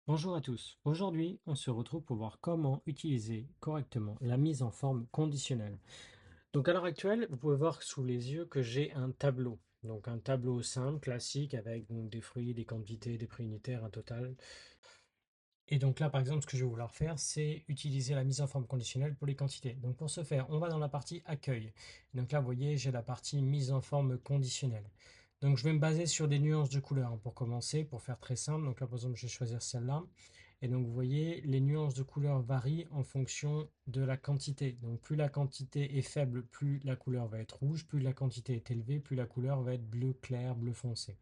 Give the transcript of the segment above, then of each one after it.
Bonjour à tous. Aujourd'hui, on se retrouve pour voir comment utiliser correctement la mise en forme conditionnelle. Donc à l'heure actuelle, vous pouvez voir sous les yeux que j'ai un tableau. Donc un tableau simple, classique, avec donc, des fruits, des quantités, des prix unitaires, un total. Et donc là, par exemple, ce que je vais vouloir faire, c'est utiliser la mise en forme conditionnelle pour les quantités. Donc pour ce faire, on va dans la partie accueil. Donc là, vous voyez, j'ai la partie mise en forme conditionnelle. Donc je vais me baser sur des nuances de couleurs hein, pour commencer, pour faire très simple. Donc là, par exemple, je vais choisir celle-là. Et donc vous voyez, les nuances de couleurs varient en fonction de la quantité. Donc plus la quantité est faible, plus la couleur va être rouge. Plus la quantité est élevée, plus la couleur va être bleu clair, bleu foncé.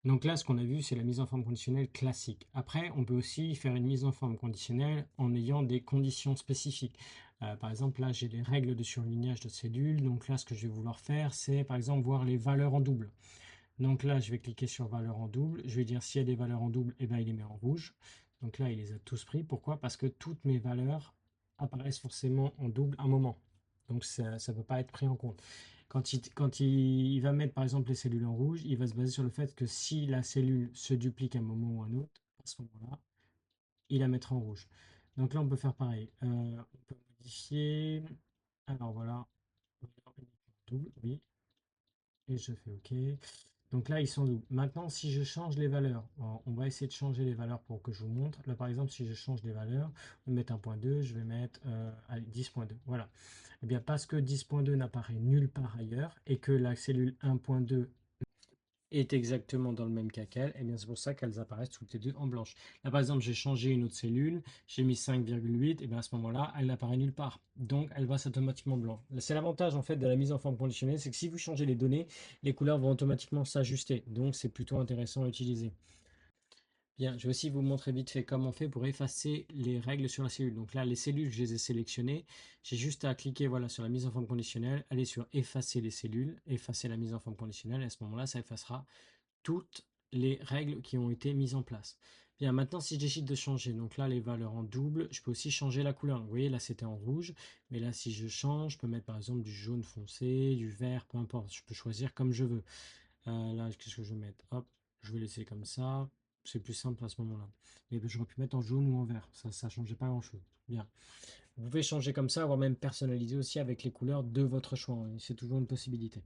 Donc là, ce qu'on a vu, c'est la mise en forme conditionnelle classique. Après, on peut aussi faire une mise en forme conditionnelle en ayant des conditions spécifiques. Par exemple, là, j'ai les règles de surlignage de cellules. Donc là, ce que je vais vouloir faire, c'est par exemple voir les valeurs en double. Donc là, je vais cliquer sur valeurs en double. Je vais dire s'il y a des valeurs en double, eh ben, il les met en rouge. Donc là, il les a tous pris. Pourquoi? Parce que toutes mes valeurs apparaissent forcément en double à un moment. Donc ça ne peut pas être pris en compte. Quand il va mettre par exemple les cellules en rouge, il va se baser sur le fait que si la cellule se duplique à un moment ou à un autre, à ce moment-là, il la mettra en rouge. Donc là, on peut faire pareil. On peut modifier. Alors voilà, double, oui, et je fais OK. Donc là, ils sont doubles. Maintenant, si je change les valeurs, on va essayer de changer les valeurs pour que je vous montre. Là, par exemple, si je change les valeurs, je vais mettre 1.2, je vais mettre allez, 10.2. Voilà. Eh bien, parce que 10.2 n'apparaît nulle part ailleurs et que la cellule 1.2 est exactement dans le même cas qu'elle, et bien c'est pour ça qu'elles apparaissent toutes les deux en blanche. Là par exemple j'ai changé une autre cellule, j'ai mis 5,8, et bien à ce moment-là elle n'apparaît nulle part. Donc elle passe automatiquement blanc. C'est l'avantage en fait de la mise en forme conditionnelle, c'est que si vous changez les données, les couleurs vont automatiquement s'ajuster. Donc c'est plutôt intéressant à utiliser. Bien, je vais aussi vous montrer vite fait comment on fait pour effacer les règles sur la cellule. Donc là, les cellules, je les ai sélectionnées. J'ai juste à cliquer voilà, sur la mise en forme conditionnelle, aller sur effacer les cellules, effacer la mise en forme conditionnelle. Et à ce moment-là, ça effacera toutes les règles qui ont été mises en place. Bien, maintenant, si je décide de changer, donc là, les valeurs en double, je peux aussi changer la couleur. Vous voyez, là, c'était en rouge, mais là, si je change, je peux mettre par exemple du jaune foncé, du vert, peu importe. Je peux choisir comme je veux. Là, qu'est-ce que je vais mettre? Hop, je vais laisser comme ça. C'est plus simple à ce moment-là. Mais j'aurais pu mettre en jaune ou en vert. Ça ne changeait pas grand-chose. Bien. Vous pouvez changer comme ça, voire même personnaliser aussi avec les couleurs de votre choix, hein. C'est toujours une possibilité.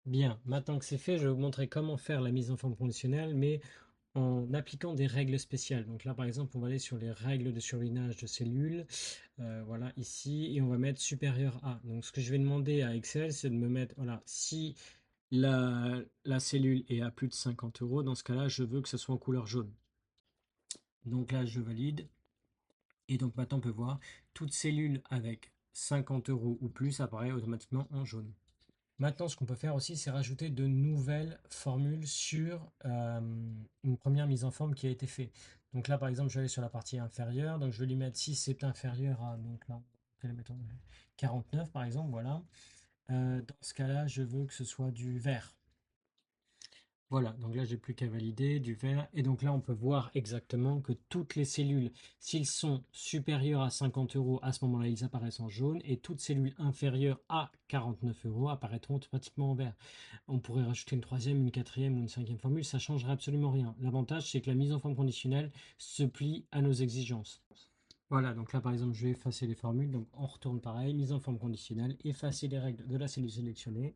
Bien, maintenant que c'est fait, je vais vous montrer comment faire la mise en forme conditionnelle, mais en appliquant des règles spéciales. Donc là, par exemple, on va aller sur les règles de surlignage de cellules. Voilà, ici, et on va mettre supérieur à. Donc ce que je vais demander à Excel, c'est de me mettre, voilà, si la cellule est à plus de 50 euros, dans ce cas-là, je veux que ce soit en couleur jaune. Donc là, je valide. Et donc maintenant, on peut voir, toute cellule avec 50 euros ou plus apparaît automatiquement en jaune. Maintenant, ce qu'on peut faire aussi, c'est rajouter de nouvelles formules sur une première mise en forme qui a été faite. Donc là, par exemple, je vais aller sur la partie inférieure. Donc je vais lui mettre si c'est inférieur à, donc là, mettons 49 par exemple, voilà. Dans ce cas-là, je veux que ce soit du vert. Voilà, donc là, j'ai plus qu'à valider du vert. Et donc là, on peut voir exactement que toutes les cellules, s'ils sont supérieurs à 50 euros, à ce moment-là, ils apparaissent en jaune. Et toutes cellules inférieures à 49 euros apparaîtront automatiquement en vert. On pourrait rajouter une troisième, une quatrième ou une cinquième formule, ça ne changerait absolument rien. L'avantage, c'est que la mise en forme conditionnelle se plie à nos exigences. Voilà, donc là par exemple, je vais effacer les formules. Donc on retourne pareil, mise en forme conditionnelle, effacer les règles de la cellule sélectionnée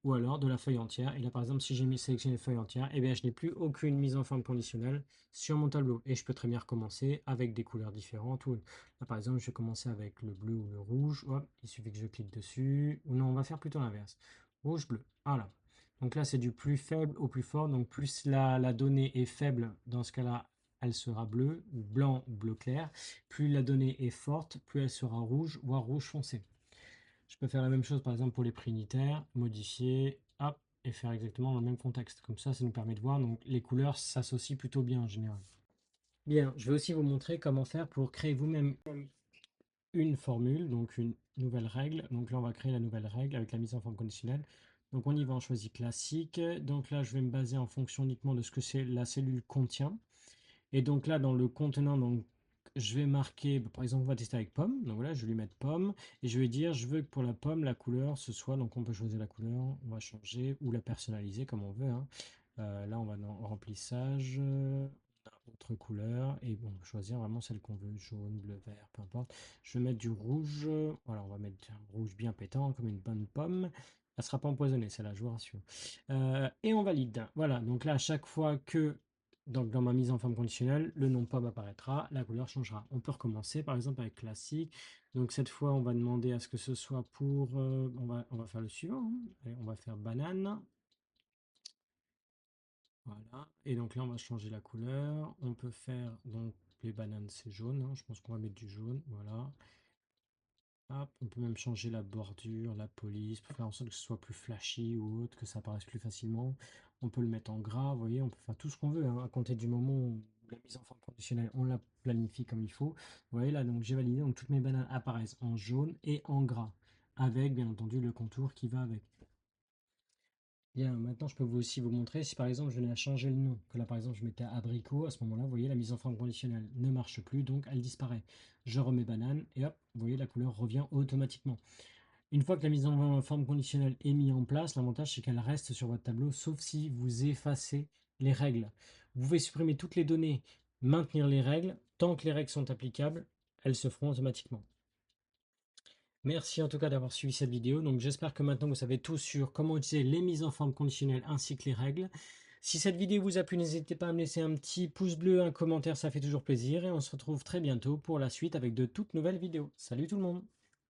ou alors de la feuille entière. Et là, par exemple, si j'ai mis sélectionner feuille entière, eh bien, je n'ai plus aucune mise en forme conditionnelle sur mon tableau. Et je peux très bien recommencer avec des couleurs différentes. Ou là, par exemple, je vais commencer avec le bleu ou le rouge. Hop, il suffit que je clique dessus. Ou non, on va faire plutôt l'inverse. Rouge, bleu. Voilà. Donc là, c'est du plus faible au plus fort. Donc plus la donnée est faible, dans ce cas-là, elle sera bleue, ou blanc ou bleu clair. Plus la donnée est forte, plus elle sera rouge, voire rouge foncé. Je peux faire la même chose par exemple pour les prix unitaires, modifier, hop, et faire exactement dans le même contexte. Comme ça nous permet de voir, donc les couleurs s'associent plutôt bien en général. Bien, je vais aussi vous montrer comment faire pour créer vous-même une formule, donc une nouvelle règle. Donc là, on va créer la nouvelle règle avec la mise en forme conditionnelle. Donc on y va, on choisit classique. Donc là, je vais me baser en fonction uniquement de ce que la cellule contient. Et donc là, dans le contenant, donc, je vais marquer, bah, par exemple, on va tester avec pomme. Donc voilà, je vais lui mettre pomme. Et je vais dire, je veux que pour la pomme, la couleur, ce soit, donc on peut choisir la couleur, on va changer ou la personnaliser comme on veut, hein. Là, on va dans remplissage. notre couleur et bon, on peut choisir vraiment celle qu'on veut, jaune, bleu, vert, peu importe. Je vais mettre du rouge, voilà, on va mettre un rouge bien pétant, comme une bonne pomme. Elle sera pas empoisonnée, celle-là, je vous rassure. Et on valide. Voilà, donc là, à chaque fois que, donc dans ma mise en forme conditionnelle, le nom pomme apparaîtra, la couleur changera. On peut recommencer, par exemple, avec classique. Donc cette fois, on va demander à ce que ce soit pour, on va faire le suivant, hein. Allez, on va faire banane. Voilà. Et donc là, on va changer la couleur. On peut faire, donc les bananes, c'est jaune, hein. Je pense qu'on va mettre du jaune. Voilà. Hop, on peut même changer la bordure, la police, pour faire en sorte que ce soit plus flashy ou autre, que ça apparaisse plus facilement. On peut le mettre en gras, vous voyez, on peut faire tout ce qu'on veut, hein, à compter du moment où la mise en forme conditionnelle, on la planifie comme il faut. Vous voyez là, donc j'ai validé, donc toutes mes bananes apparaissent en jaune et en gras, avec bien entendu le contour qui va avec. Bien, maintenant je peux vous aussi vous montrer si par exemple je venais à changer le nom, que là par exemple je mettais abricot, à ce moment-là, vous voyez la mise en forme conditionnelle ne marche plus, donc elle disparaît. Je remets banane et hop, vous voyez la couleur revient automatiquement. Une fois que la mise en forme conditionnelle est mise en place, l'avantage c'est qu'elle reste sur votre tableau, sauf si vous effacez les règles. Vous pouvez supprimer toutes les données, maintenir les règles, tant que les règles sont applicables, elles se feront automatiquement. Merci en tout cas d'avoir suivi cette vidéo. Donc j'espère que maintenant vous savez tout sur comment utiliser les mises en forme conditionnelles ainsi que les règles. Si cette vidéo vous a plu, n'hésitez pas à me laisser un petit pouce bleu, un commentaire, ça fait toujours plaisir. Et on se retrouve très bientôt pour la suite avec de toutes nouvelles vidéos. Salut tout le monde!